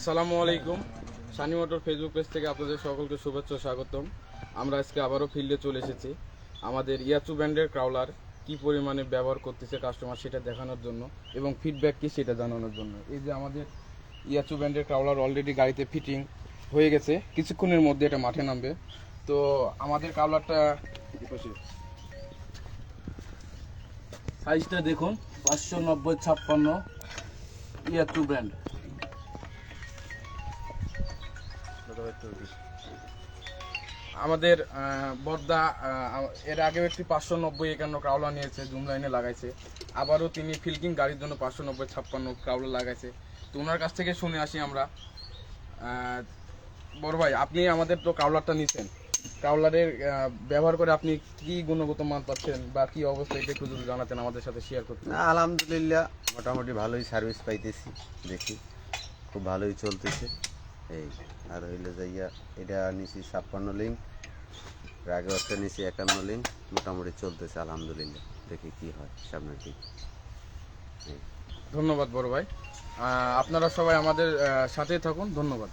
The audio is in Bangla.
আসসালামু আলাইকুম। সানি মোটর ফেসবুক পেজ থেকে আপনাদের সকলকে শুভেচ্ছা ও স্বাগতম। আমরা আজকে আবারও ফিল্ডে চলে এসেছি আমাদের ইয়াচু ব্র্যান্ডের ক্রাউলার কি পরিমাণে ব্যবহার করতেছে কাস্টমার সেটা দেখানোর জন্য এবং ফিডব্যাক কি সেটা জানানোর জন্য। এই যে আমাদের ইয়াচু ব্র্যান্ডের ক্রাউলার অলরেডি গাড়িতে ফিটিং হয়ে গেছে, কিছুক্ষণের মধ্যে এটা মাঠে নামবে। তো আমাদের ক্রাউলারটা সাইজটা দেখুন, 590/56 ইয়াচু ব্র্যান্ড। আমাদের বর্দা এর আগেও একটি 590/51 ক্রাউলার নিয়েছে, জুম লাইনে লাগাইছে। আবারও তিনি ফিল্কিং গাড়ির জন্য 590/56 ক্রাউলার লাগাইছে। তো ওনার কাছ থেকে শুনে আসি আমরা। বড় ভাই, আপনি আমাদের তো ক্রাউলারটা নিছেন, ক্রাউলারের ব্যবহার করে আপনি কি গুণগত মান পাচ্ছেন বা কি অবস্থা, এটা একটু যদি জানাতেন আমাদের সাথে শেয়ার করতেন। আলহামদুলিল্লাহ মোটামুটি ভালোই সার্ভিস পাইতেছি, দেখি খুব ভালোই চলতেছে। এই আর হইলে যাইয়া এটা নিছি 56 লিঙ্ক, আগে একটা নিছি 51 লিঙ্ক, মোটামুটি চলতেছে আলহামদুলিল্লাহ। দেখি কি হয় সামনের দিকে। ধন্যবাদ বড় ভাই, আপনারা সবাই আমাদের সাথেই থাকুন। ধন্যবাদ।